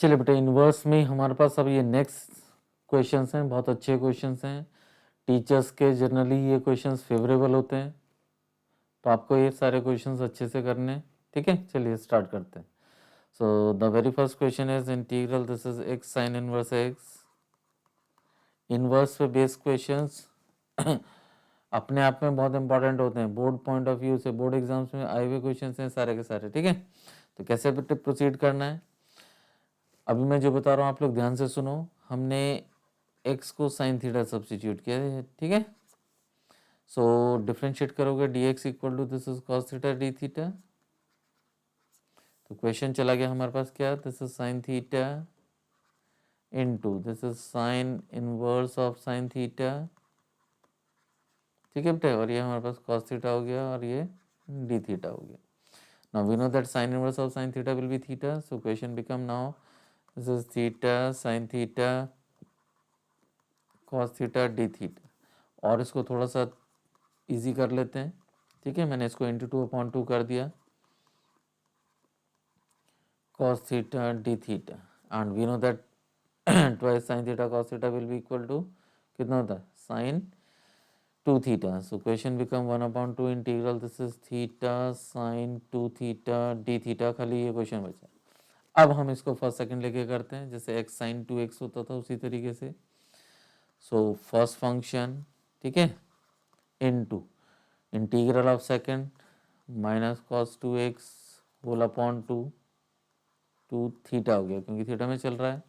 चलिए बेटा, इन्वर्स में हमारे पास अब ये नेक्स्ट क्वेश्चंस हैं, बहुत अच्छे क्वेश्चंस हैं। टीचर्स के जनरली ये क्वेश्चंस फेवरेबल होते हैं, तो आपको ये सारे क्वेश्चंस अच्छे से करने हैं। ठीक है, चलिए स्टार्ट करते हैं। So the very first question is integral this is x sine inverse x. Inverse पे बेस्ड क्वेश्चंस अपने आप में बहुत इंपॉर्टेंट होते हैं, बोर्ड पॉइंट ऑफ व्यू से, बोर्ड एग्जाम्स में आए हुए क्वेश्चंस हैं सारे के सारे। ठीक है, तो कैसे प्रोसीड करना है अभी मैं जो बता रहा हूँ आप लोग ध्यान से सुनो। हमने x को साइन थीटा सब्स्टिट्यूट किया है। ठीक है, सो डिफरेंशिएट करोगे dx equal to this is cos theta d theta. तो क्वेश्चन चला गया हमारे पास क्या, this is sine theta into this is sine inverse of sine theta. ठीक है बेटा, और ये हमारे पास cos थीटा हो गया और ये d थीटा हो गया। Now we know that sin inverse of sin theta will be theta, so question become now this is theta sin theta cos theta d theta। और इसको थोड़ा सा इजी कर लेते हैं। ठीक है, मैंने इसको इंटू 2/2 कर दिया, cos theta d theta, and we know that twice sin theta cos theta will be equal to कितना होता है sin 2 theta। so question become 1/2 integral this is theta sin 2 theta d theta। खाली ये question बचा। अब हम इसको first second लेके करते हैं, जैसे x sin 2x होता था उसी तरीके से। सो फर्स्ट फंक्शन, ठीक है, into integral of second minus cos 2x whole upon 2 theta हो गया क्योंकि थीटा में चल रहा है।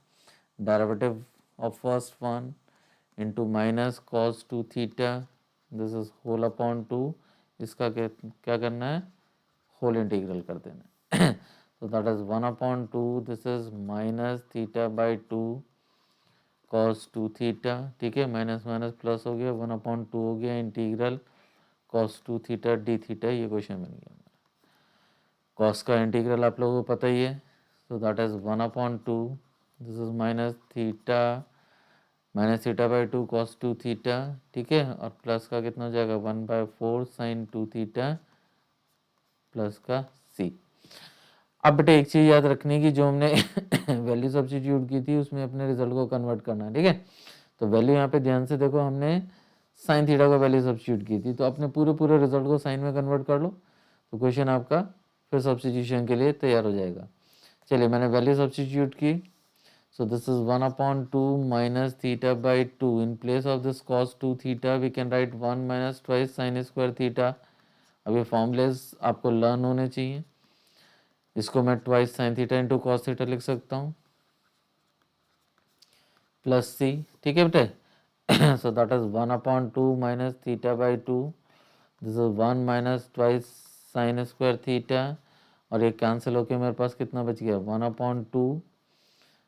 Derivative of first one into minus cos 2 theta this is whole upon 2। इसका क्या करना है, होल इंटीग्रल कर देना है। so that is 1/2 this is minus theta by 2 cos 2 theta। ठीक है, माइनस माइनस प्लस हो गया, 1/2 हो गया integral cos 2 theta d theta. ये क्वेश्चन बन गया। cos का इंटीग्रल आप लोगों को पता ही है, so that is 1/2 this is minus theta by 2 cos 2 theta. ठीक है, और प्लस का कितना हो जाएगा 1/4 sin 2 थीटा प्लस का c। अब बेटे एक चीज़ याद रखने की, जो हमने वैल्यू सब्स्टिट्यूट की थी उसमें अपने रिजल्ट को कन्वर्ट करना है। ठीक है, तो वैल्यू यहाँ पे ध्यान से देखो, हमने साइन थीटा का वैल्यू सब्स्टिट्यूट की थी, तो अपने पूरे पूरे रिजल्ट को साइन में कन्वर्ट कर लो, तो क्वेश्चन आपका फिर सब्स्टिट्यूशन के लिए तैयार हो जाएगा। चलिए मैंने वैल्यू सब्स्टिट्यूट की, so this is 1/2 minus theta by 2 in place of this cos 2 theta we can write 1 minus twice sine square theta. अब ये फॉर्मूलेस आपको लर्न होने चाहिए। इसको मैं twice sine theta into cos theta लिख सकता हूँ प्लस सी। ठीक है बेटे, so that is 1/2 minus theta by 2 this is 1 minus twice sine square theta, और ये कैंसिल होके मेरे पास कितना बच गया 1/2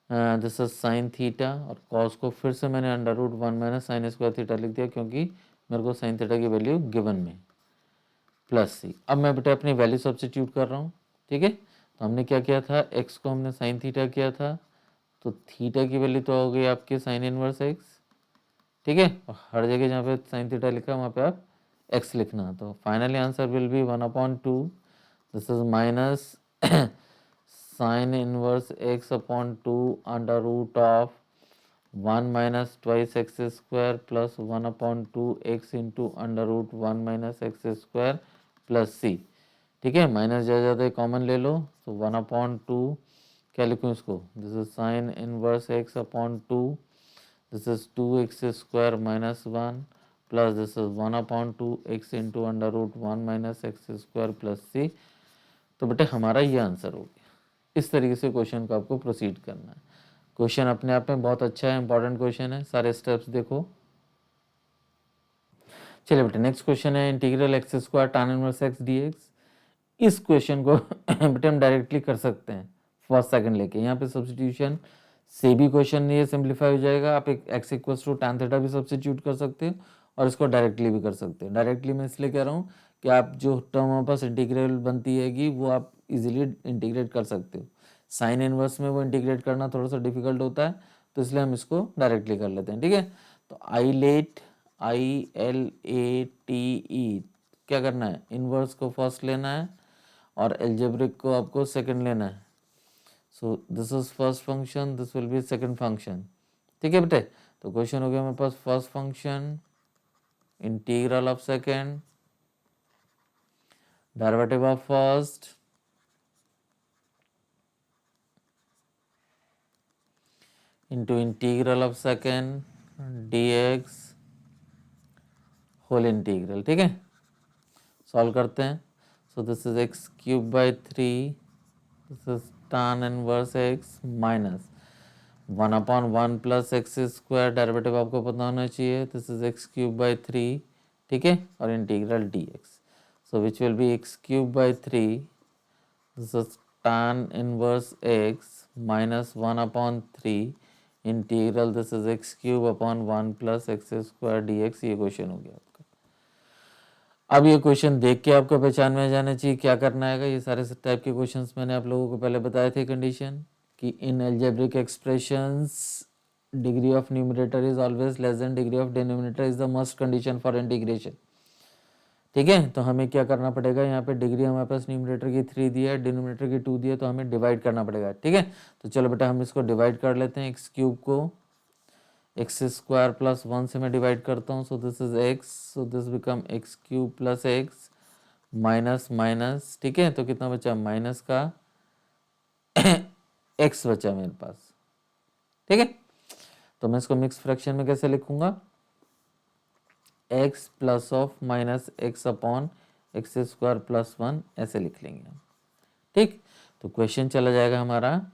दिस इज साइन थीटा, और कॉस को फिर से मैंने under root 1 minus sine square theta लिख दिया क्योंकि मेरे को साइन थीटा की वैल्यू गिवन में, प्लस सी। अब मैं बेटा अपनी वैल्यू सब्स्टिट्यूट कर रहा हूँ। ठीक है, तो हमने क्या किया था, एक्स को हमने साइन थीटा किया था, तो थीटा की वैल्यू तो हो गई आपके साइन इनवर्स एक्स। ठीक है, और हर जगह जहाँ पे साइन थीटा लिखा है वहाँ पे आप एक्स लिखना। तो finally answer will be 1/2 this is minus sine inverse x upon 2 under root of 1 minus twice X square plus 1/2 X into under root 1 minus x square plus C. ठीक है, minus ज़्यादा कॉमन ले लो, तो 1/2 क्या लिखूँ इसको, this is sine inverse x upon 2 this is 2x square minus 1 plus this is 1/2 X into under root 1 minus x square plus C. तो बेटे हमारा ये आंसर हो गया। इस तरीके से क्वेश्चन को आपको प्रोसीड करना है। क्वेश्चन अपने आप में बहुत अच्छा है, इंपॉर्टेंट क्वेश्चन है, सारे स्टेप्स देखो। चलिए बेटे नेक्स्ट क्वेश्चन है integral x square tan inverse x d x. इस क्वेश्चन को बेटे हम डायरेक्टली कर सकते हैं फर्स्ट सेकंड लेके, यहाँ पे सब्स्टिट्यूशन से भी क्वेश्चन ये सिंप्लीफाई हो जाएगा। आप एक x equals to tan theta भी सब्स्टिट्यूट कर सकते हो और इसको डायरेक्टली भी कर सकते हैं। डायरेक्टली मैं इसलिए कह रहा हूँ कि आप जो टर्म हमारे पास इंटीग्रल बनती हैगी वो आप इजीली इंटीग्रेट कर सकते हो। साइन इनवर्स में वो इंटीग्रेट करना थोड़ा सा डिफिकल्ट होता है, तो इसलिए हम इसको डायरेक्टली कर लेते हैं। ठीक है, तो ILATE क्या करना है, इनवर्स को फर्स्ट लेना है और एल्जेब्रिक को आपको सेकंड लेना है। So this is first function, this will be second function, ठीक है बेटे। तो क्वेश्चन हो गया मेरे पास first function integral of second derivative of first into integral of second dx whole integral, ठीक है। सॉल्व करते हैं। So this is x cube by three, this is tan inverse x minus 1/1 plus x square, derivative आपको पता होना चाहिए, this is x cube by three, ठीक है, और integral D x. So which will be x cube by three, this is tan inverse x minus 1/3 integral this is x cube upon 1 plus x square d x. ये question हो गया आपका। अब ये question देख के आपको पहचान में जाना चाहिए क्या करना है। ये सारे टाइप के क्वेश्चंस मैंने आप लोगों को पहले बताए थे कंडीशन कि in algebraic expressions degree of numerator is always less than degree of denominator is the must condition for integration, ठीक है। तो हमें क्या करना पड़ेगा, यहाँ पे डिग्री हमारे पास न्यूमरेटर की 3 दिया है, डिनोमिनेटर की 2 दिया है, तो हमें डिवाइड करना पड़ेगा, ठीक है। तो चलो बेटा हम इसको डिवाइड कर लेते हैं। एक्स क्यूब को एक्स स्क्वायर प्लस 1 से मैं डिवाइड करता हूँ, so this is x, so this become x cube plus x minus minus, ठीक है। तो कितना बचा, माइनस का एक्स बचा मेरे पास, ठीक है। तो मैं इसको मिक्स फ्रैक्शन में कैसे लिखूंगा, x plus of minus x upon x square plus 1 ऐसे लिख लेंगे हम, ठीक। तो क्वेश्चन चला जाएगा हमारा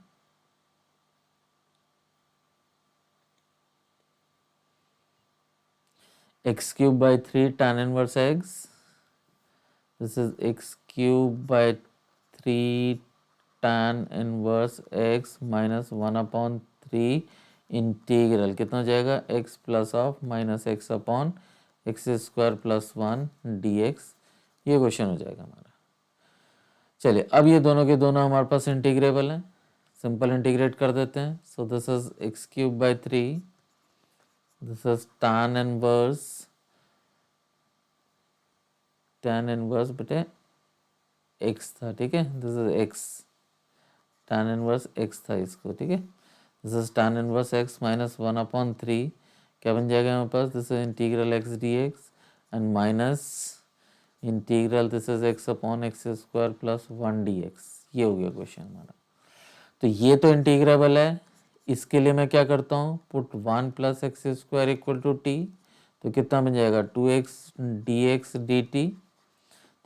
x cube by three tan inverse x, this is x cube by three tan inverse x minus 1/3 integral कितना हो जाएगा, x plus of minus x upon x square plus 1 d x. ये क्वेश्चन हो जाएगा हमारा। चलिए अब ये दोनों के दोनों हमारे पास इंटीग्रेबल हैं, सिंपल इंटीग्रेट कर देते हैं। So this is x cube by three, this is tan inverse बेटे एक्स था, ठीक है, this is x, tan inverse x था इसको, ठीक है। This is tan inverse x minus 1/3, क्या बन जाएगा हमारे पास, this is integral x d x and minus integral this is x upon x square plus 1 d x. ये हो गया क्वेश्चन हमारा। तो ये तो इंटीग्रेबल है, इसके लिए मैं क्या करता हूँ, put 1 plus x square equal to t, तो कितना बन जाएगा 2x d x d t.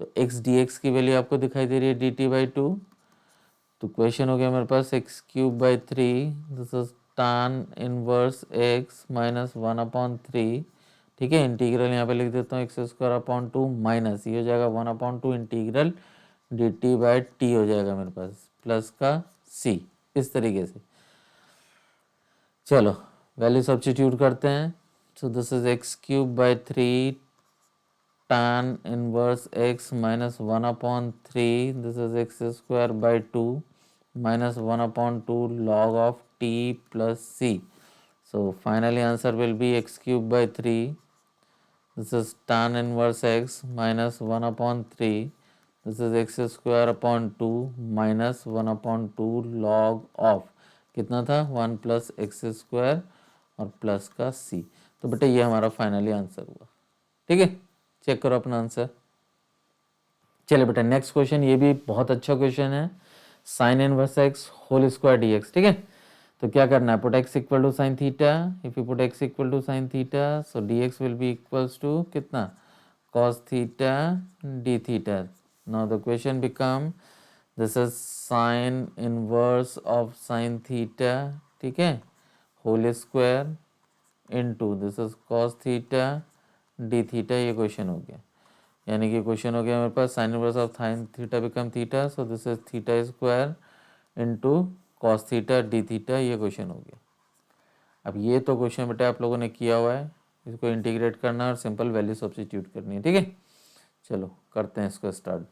तो x डी एक्स की वैल्यू आपको दिखाई दे रही है डी टी बाई टू। तो क्वेश्चन हो गया मेरे पास x cube by three, this is tan inverse x minus 1/3, ठीक है। इंटीग्रल यहाँ पे लिख देता हूँ x square upon two minus ये हो जाएगा 1/2 integral D t by T हो जाएगा मेरे पास प्लस का c, इस तरीके से। चलो वैल्यू सब्स्टिट्यूट करते हैं। So this is x cube by three tan inverse x minus 1/3, this is x square by two minus 1/2 log of t plus c. So finally answer will be x cube by 3. This is tan inverse x minus 1/3. This is x square upon 2 minus 1/2 log of कितना था 1 plus x square और plus का c। तो बेटा ये हमारा finally answer हुआ, ठीक है। चेक करो अपना आंसर। चलिए बेटा नेक्स्ट क्वेश्चन, ये भी बहुत अच्छा क्वेश्चन है, sine inverse x whole square d x, ठीक है। तो क्या करना है, put x equal to sine theta, if you put x equal to sine theta so d x will be equals to कितना, cos theta d theta. Now the question become this is sine inverse of sine theta, ठीक है, whole square into this is cos theta d theta. ये question हो गया, यानी कि question हो गया मेरे पास sine inverse of sine theta become theta, so this is theta square into cos theta d theta. ये क्वेश्चन हो गया। अब ये तो क्वेश्चन बेटा आप लोगों ने किया हुआ है, इसको इंटीग्रेट करना और सिंपल वैल्यू सब्स्टिट्यूट करनी है, ठीक है। चलो करते हैं इसको start.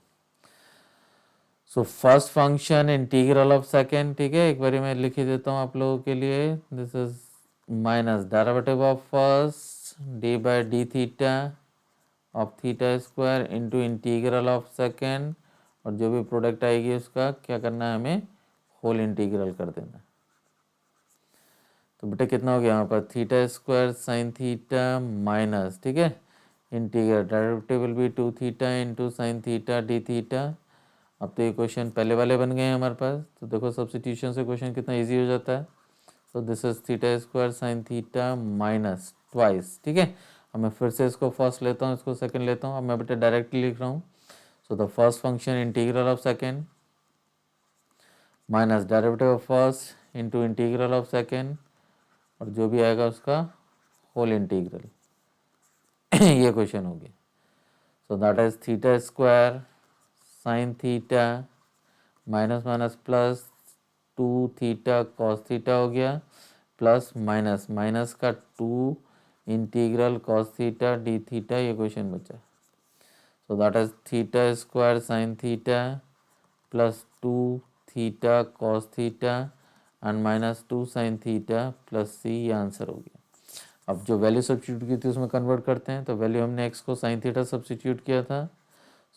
So first function integral of second, ठीक है, एक बार मैं लिख ही देता हूँ आप लोगों के लिए, this is minus derivative of first D by D theta of theta square into integral of second, और जो भी प्रोडक्ट आएगी उसका क्या करना है हमें, होल इंटीग्रल कर देना। तो बेटा कितना हो गया यहाँ पर theta square sine theta minus, ठीक है, integral derivative will be 2 theta into sine theta d theta. अब तो ये क्वेश्चन पहले वाले बन गए हैं हमारे पास, तो देखो सब्स्टिट्यूशन से क्वेश्चन कितना इजी हो जाता है। तो this is theta square sine theta minus twice, ठीक है। अब मैं फिर से इसको फर्स्ट लेता हूँ, इसको सेकंड लेता हूँ। अब मैं बेटा डायरेक्टली लिख रहा हूँ। सो the first function integral of second minus derivative of first into integral of second, और जो भी आएगा उसका होल इंटीग्रल। ये क्वेश्चन हो गया। So that is theta square sine theta minus minus plus 2 theta cos theta हो गया, प्लस माइनस माइनस का 2 integral cos theta d theta, ये क्वेश्चन बचा। So that is theta square sine theta plus 2 theta cos theta and minus 2 sine theta plus c, ये answer हो गया। अब जो वैल्यू सब्स्टिट्यूट की थी उसमें कन्वर्ट करते हैं। तो वैल्यू हमने एक्स को साइन थीटा सब्स्टिट्यूट किया था।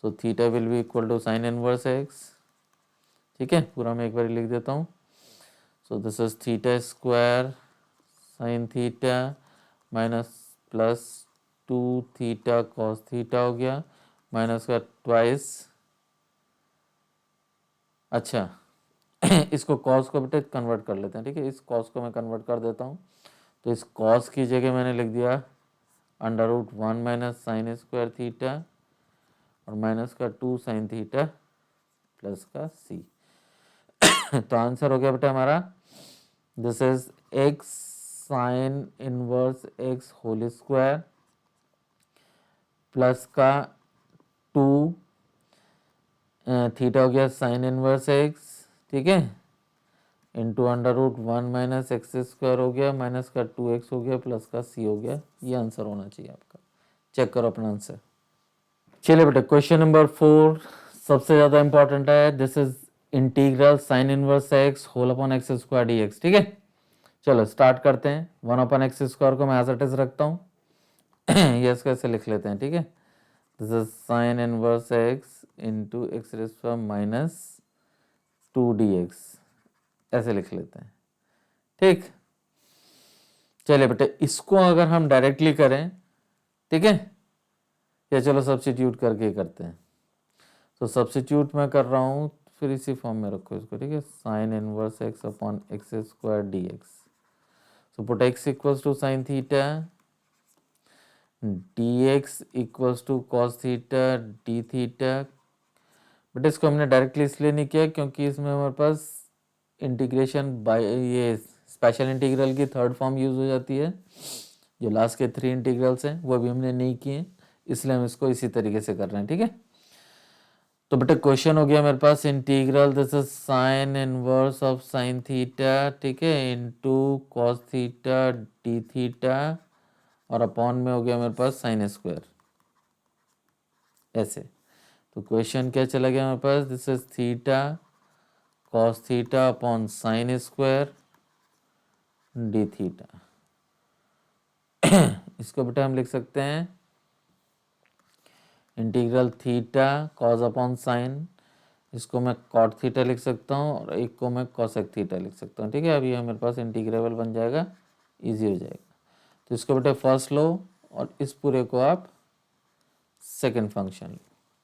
So theta will be equal to sine inverse x, ठीक है। पूरा मैं एक बार लिख देता हूँ। So this is theta square sine theta minus plus 2 theta cos theta हो गया, माइनस का ट्वाइस, अच्छा इसको कॉस को बेटा कन्वर्ट कर लेते हैं, ठीक है। इस कॉस को मैं कन्वर्ट कर देता हूँ। तो इस कॉस की जगह मैंने लिख दिया under root 1 minus sine square theta और माइनस का 2 साइन थीटा प्लस का सी। तो आंसर हो गया बेटा हमारा, this is x sine inverse x whole square plus का 2 थीटा हो गया साइन इनवर्स एक्स, ठीक है, into under root 1 minus x square हो गया, माइनस का 2x हो गया, प्लस का c हो गया। ये आंसर होना चाहिए आपका। चेक करो अपना आंसर। चलिए बेटा क्वेश्चन नंबर 4 सबसे ज़्यादा इंपॉर्टेंट है। This is integral sine inverse x whole upon x square d x, ठीक है। चलो स्टार्ट करते हैं। 1 अपॉन एक्स स्क्वायर को मैं एज इट इज रखता हूँ। यस कैसे लिख लेते हैं, ठीक है। This is sine inverse x into x rays power minus 2 dx, ऐसे लिख लेते हैं, ठीक। चलिए बेटे इसको अगर हम डायरेक्टली करें, ठीक है, या चलो सब्स्टिट्यूट करके करते हैं। तो सब्स्टिट्यूट मैं कर रहा हूँ, फिर इसी फॉर्म में रखो इसको, ठीक है। Sine inverse x upon x square d x. So put x equals to sine theta, d x equals to cos theta d theta. But इसको हमने डायरेक्टली इसलिए नहीं किया क्योंकि इसमें हमारे पास इंटीग्रेशन बाय ये स्पेशल इंटीग्रल की थर्ड फॉर्म यूज हो जाती है। जो लास्ट के 3 इंटीग्रल्स हैं वो भी हमने नहीं किए, इसलिए हम इसको इसी तरीके से कर रहे हैं, ठीक है। तो बेटा क्वेश्चन हो गया मेरे पास integral this is sine inverse of sine theta, ठीक है, into cos theta d theta, और अपॉन में हो गया मेरे पास साइन स्क्वायर, ऐसे। तो क्वेश्चन क्या चला गया मेरे पास, this is theta cos theta upon sine square d theta. इसको बेटा हम लिख सकते हैं integral theta cos upon sine, इसको मैं कॉट थीटा लिख सकता हूँ और एक को मैं कॉसेक थीटा लिख सकता हूँ, ठीक है। अब ये मेरे पास इंटीग्रेबल बन जाएगा, इजी हो जाएगा। तो इसको बेटा फर्स्ट लो और इस पूरे को आप सेकंड फंक्शन लो,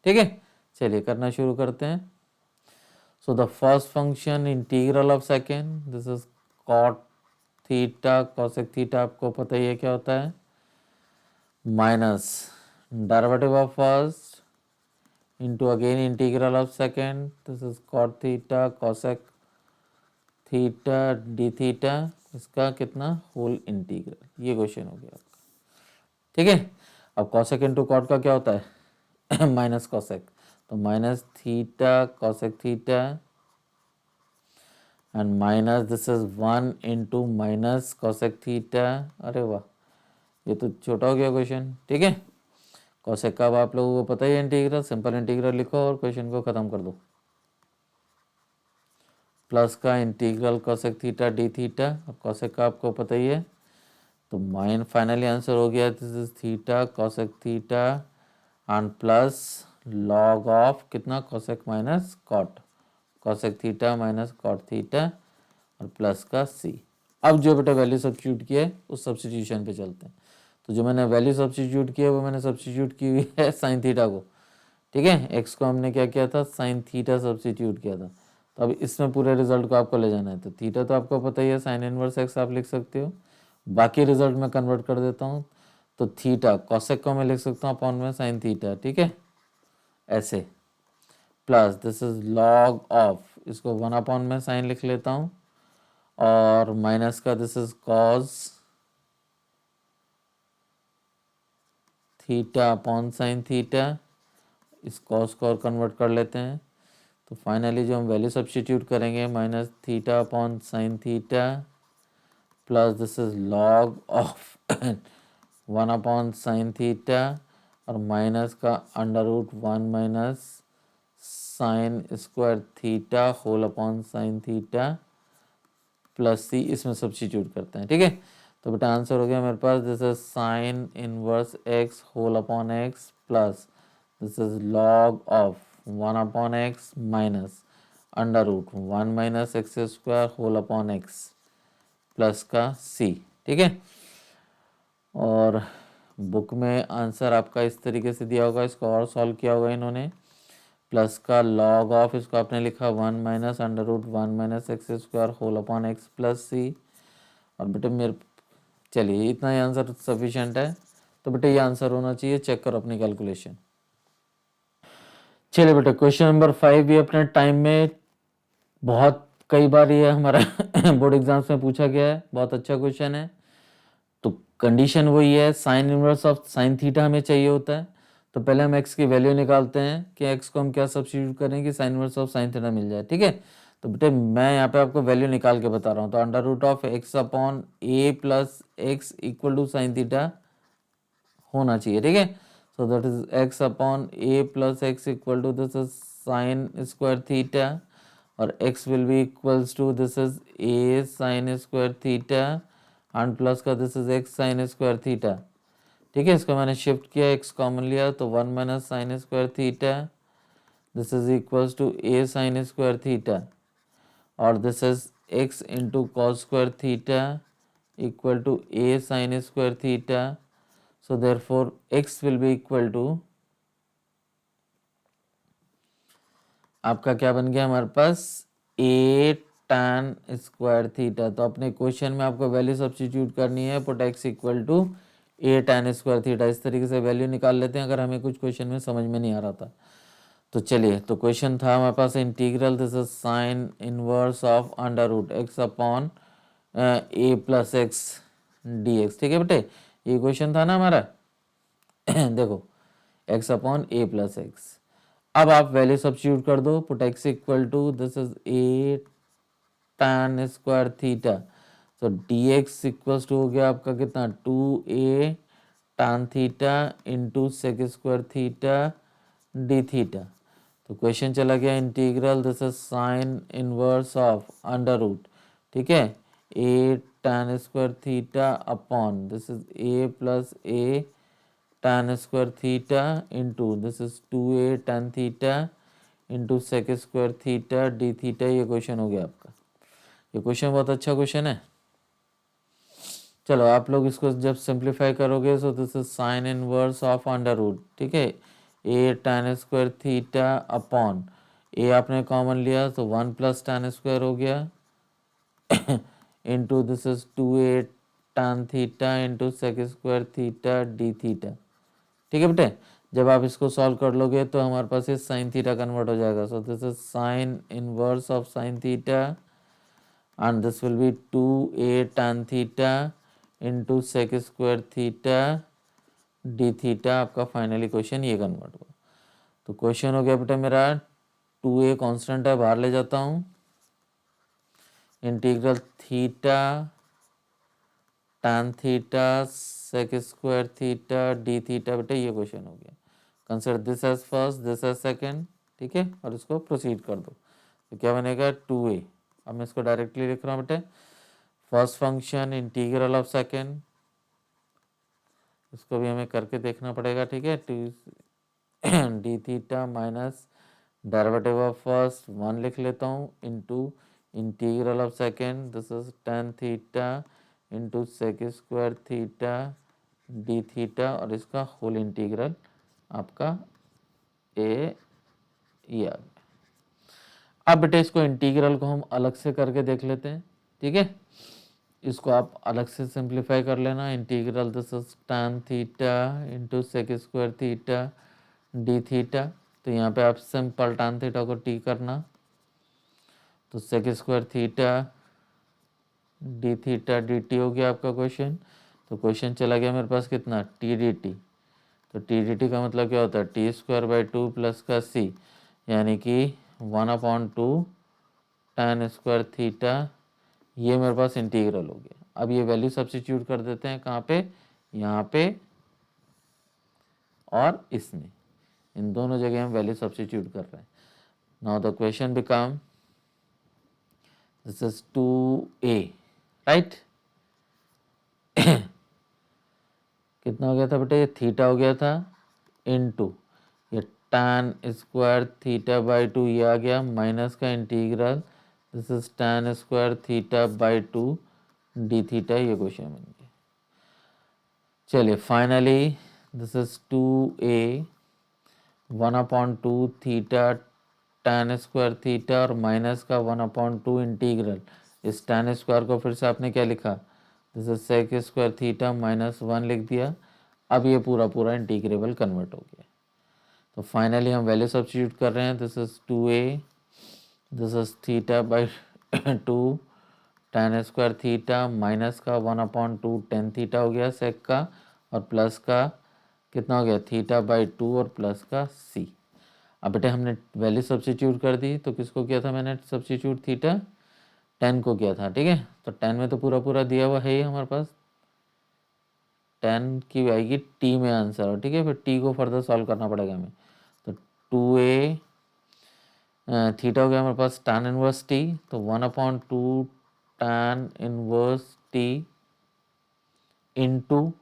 ठीक है। चलिए करना शुरू करते हैं। So the first function integral of second, this is cot theta cosec theta, आपको पता ही है क्या होता है, minus derivative of first into again integral of second, this is cot theta cosec theta d theta, इसका कितना होल इंटीग्रल। ये क्वेश्चन हो गया आपका, ठीक है। अब कॉसेक इंटू कॉट का क्या होता है माइनस कॉसेक, तो minus theta cosec theta and minus this is 1 into minus cosec theta. अरे वाह, ये तो छोटा हो गया क्वेश्चन, ठीक है। कॉसेक का अब आप लोगों को पता ही है इंटीग्रल, सिंपल इंटीग्रल लिखो और क्वेश्चन को ख़त्म कर दो। प्लस का integral cosec theta d theta, अब कॉसेक का आपको पता ही है, तो माइन फाइनली आंसर हो गया this is theta cosec theta and plus log of कितना cosec minus cot, cosec theta minus cot theta और प्लस का सी। अब जो बेटा वैल्यू सब्स्टिट्यूट किया है उस सब्स्टिट्यूशन पे चलते हैं। तो जो मैंने वैल्यू सब्स्टिट्यूट किया है वो मैंने सब्स्टिट्यूट की हुई है साइन थीटा को, ठीक है। एक्स को हमने क्या किया था, साइन थीटा सब्स्टिट्यूट किया था। तो अब इसमें पूरे रिजल्ट को आपको ले जाना है। तो थीटा तो आपको पता ही है, साइन इनवर्स एक्स आप लिख सकते हो। बाकी रिजल्ट में कन्वर्ट कर देता हूँ। तो थीटा कॉसेक को मैं लिख सकता हूँ अपॉन में साइन थीटा, ठीक है, ऐसे। Plus this is log of, इसको 1 अपॉन में साइन लिख लेता हूँ, और माइनस का this is cos theta upon sine theta. इस कॉस को और कन्वर्ट कर लेते हैं। तो फाइनली जो हम वैल्यू सब्स्टिट्यूट करेंगे, minus theta upon sine theta plus this is log of 1 upon sine theta और माइनस का under root 1 minus sine square theta whole upon sine theta plus c, इसमें सब्स्टिट्यूट करते हैं, ठीक है। तो बेटा आंसर हो गया मेरे पास, this is sine inverse x whole upon x plus this is log of 1 upon x minus under root 1 minus x square whole upon x plus का सी, ठीक है। और बुक में आंसर आपका इस तरीके से दिया होगा, इसको और सॉल्व किया होगा इन्होंने। प्लस का लॉग ऑफ, इसको आपने लिखा 1 minus under root 1 minus x square whole upon x plus c. और बेटे मेरे, चलिए इतना ही आंसर सफिशिएंट है। तो बेटे ये आंसर होना चाहिए, चेक करो अपनी कैलकुलेशन। चलिए बेटे क्वेश्चन नंबर 5 ये अपने टाइम में बहुत कई बार ये हमारा बोर्ड एग्जाम्स में पूछा गया है, बहुत अच्छा क्वेश्चन है। तो कंडीशन वही है, sine inverse of sine theta हमें चाहिए होता है। तो पहले हम एक्स की वैल्यू निकालते हैं कि एक्स को हम क्या सब्स्टिट्यूट करें कि sine inverse of sine theta मिल जाए, ठीक है। तो बेटे मैं यहाँ पे आपको वैल्यू निकाल के बता रहा हूँ। तो under root of x upon a plus x equal to sine theta होना चाहिए, ठीक है। So that is x upon a plus x equal to this is sine square theta और x will be equals to this is a sine square theta and plus का this is x sine square theta, ठीक है। इसको मैंने shift किया, x common लिया तो 1 minus sine square theta this is equals to a sine square theta और this is x into cos square theta equal to a sine square theta. So therefore x will be equal to, आपका क्या बन गया हमारे पास, a tan square theta. तो अपने question में आपको वैल्यू सब्स्टिट्यूट करनी है, put x equal to a tan square theta. इस तरीके से वैल्यू निकाल लेते हैं अगर हमें कुछ क्वेश्चन में समझ में नहीं आ रहा था। तो चलिए, तो क्वेश्चन था हमारे पास integral this is sine inverse of under root x upon a plus x d x, ठीक है बेटे, ये क्वेश्चन था ना हमारा। देखो x upon a plus x, अब आप वैल्यू सब्स्टिट्यूट कर दो, put x equal to this is a tan square theta. तो dx इक्वल्स टू हो गया आपका कितना, 2a tan theta into sec square theta d theta. तो क्वेश्चन चला गया integral this is sine inverse of under root, ठीक है, a tan square theta upon this is a plus a tan square theta into this is 2a tan theta into sec square theta d theta. ये question हो गया आपका। ये question बहुत अच्छा question है। चलो आप लोग इसको जब सिंप्लीफाई करोगे तो this is sine inverse of under root, ठीक है, a tan square theta upon a आपने कॉमन लिया तो 1 प्लस tan स्क्वायर हो गया into this is 2a tan theta into sec square theta d theta, ठीक है बेटे। जब आप इसको सॉल्व कर लोगे तो हमारे पास ये साइन थीटा कन्वर्ट हो जाएगा। सो this is sine inverse of sine theta and this will be 2a tan theta into sec square theta d theta। आपका फाइनली क्वेश्चन ये कन्वर्ट हुआ। तो क्वेश्चन हो गया बेटा मेरा, 2a कांस्टेंट है, बाहर ले जाता हूँ, integral theta tan theta sec square theta d theta, बेटा ये क्वेश्चन हो गया। Consider this as first, this as second, ठीक है, और इसको प्रोसीड कर दो। तो क्या बनेगा, 2a। अब मैं इसको डायरेक्टली लिख रहा हूँ बेटे, first function integral of second, इसको भी हमें करके देखना पड़ेगा, ठीक है, to d theta minus derivative of first 1 लिख लेता हूँ into integral of second, this is tan theta into sec square theta d theta, और इसका होल इंटीग्रल आपका ये आ गया। अब बेटे इसको इंटीग्रल को हम अलग से करके देख लेते हैं, ठीक है। इसको आप अलग से सिंप्लीफाई कर लेना। Integral this is tan theta into sec square theta d theta, तो यहाँ पे आप सिंपल tan थीटा को टी करना, तो sec square theta d theta d t हो गया आपका क्वेश्चन। तो क्वेश्चन चला गया मेरे पास कितना, टी डी टी। तो टी डी टी का मतलब क्या होता है, टी स्क्वायर बाई 2 प्लस का सी, यानी कि 1/2 tan स्क्वायर थीटा, ये मेरे पास इंटीग्रल हो गया। अब ये वैल्यू सब्स्टिट्यूट कर देते हैं कहाँ पे, यहाँ पे और इसमें, इन दोनों जगह हम वैल्यू सब्स्टिट्यूट कर रहे हैं। Now the question become this is 2a, right. कितना हो गया था बेटे, ये थीटा हो गया था इनटू ये tan स्क्वायर थीटा बाई 2, ये आ गया माइनस का integral, this is tan square theta by 2 D theta, ये क्वेश्चन बन गया। चलिए finally this is 2a 1/2 theta tan square theta और माइनस का 1/2 इंटीग्रल, इस tan स्क्वायर को फिर से आपने क्या लिखा, this is sec square theta -1 लिख दिया। अब ये पूरा पूरा इंटीग्रेबल कन्वर्ट हो गया। तो फाइनली हम वैल्यू सब्स्टिट्यूट कर रहे हैं, this is 2a, this is theta by 2 tan square theta minus का 1/2 tan थीटा हो गया सेक का, और प्लस का कितना हो गया, थीटा बाई 2 और प्लस का c। अब बेटे हमने वैल्यू सब्स्टिट्यूट कर दी, तो किसको किया था मैंने सब्स्टिट्यूट, थीटा tan को किया था, ठीक है। तो tan में तो पूरा पूरा दिया हुआ है ही हमारे पास, tan की आएगी t में आंसर, ठीक है। फिर t को फर्दर सॉल्व करना पड़ेगा हमें। तो 2a थीटा हो गया हमारे पास tan इनवर्स t, तो 1/2 tan inverse t into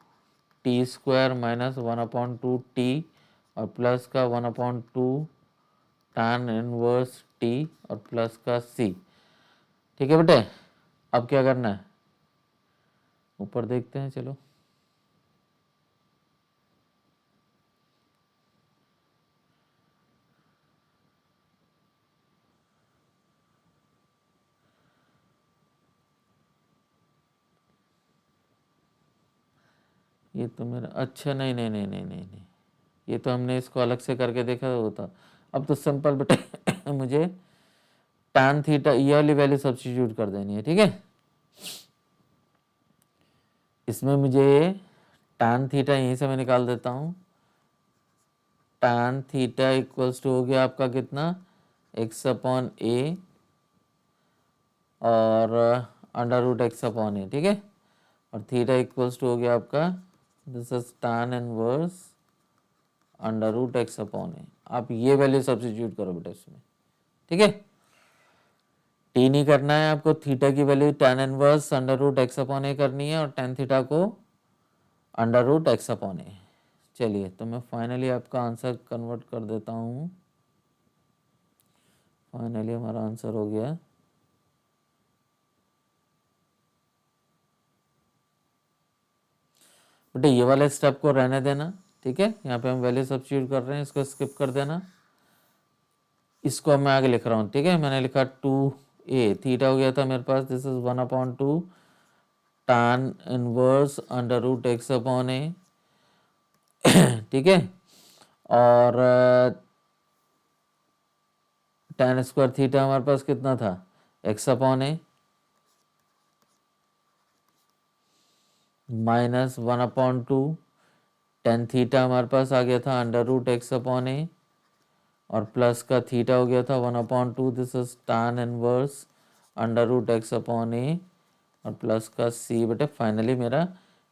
T square minus 1/2 t और प्लस का 1/2 tan इनवर्स t और प्लस का c, ठीक है बेटे। अब क्या करना है, ऊपर देखते हैं, चलो। ये तो मेरा, अच्छा नहीं नहीं नहीं नहीं नहीं नहीं, ये तो हमने इसको अलग से करके देखा होता। अब तो सिंपल बेटे मुझे tan थीटा ये वाली वैल्यू सब्स्टिट्यूट कर देनी है, ठीक है। इसमें मुझे tan थीटा यहीं से मैं निकाल देता हूँ, tan थीटा इक्वल्स टू हो गया आपका कितना, x/a और √x/a, ठीक है। और थीटा इक्वल्स टू हो गया आपका, this is tan inverse √x/a। आप ये वैल्यू सब्स्टिट्यूट करो बेटा इसमें, ठीक है। टी नहीं करना है आपको, थीटा की वैल्यू tan इनवर्स √x/a करनी है और tan थीटा को √x/a। चलिए तो मैं फाइनली आपका आंसर कन्वर्ट कर देता हूँ। फाइनली हमारा आंसर हो गया बेटे, ये वाले स्टेप को रहने देना, ठीक है। यहाँ पे हम वैल्यू सब्स्टिट्यूट कर रहे हैं, इसको स्किप कर देना। इसको मैं आगे लिख रहा हूँ, ठीक है। मैंने लिखा 2a, थीटा हो गया था मेरे पास, this is 1/2 tan inverse √x/a, ठीक है। और tan स्क्वायर थीटा हमारे पास कितना था, x/a माइनस 1/2 tan थीटा हमारे पास आ गया था √x/a और प्लस का थीटा हो गया था 1/2, this is tan inverse √x/a और प्लस का c। बेटे फाइनली मेरा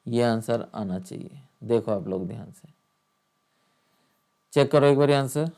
ये आंसर आना चाहिए। देखो आप लोग ध्यान से चेक करो एक बार आंसर।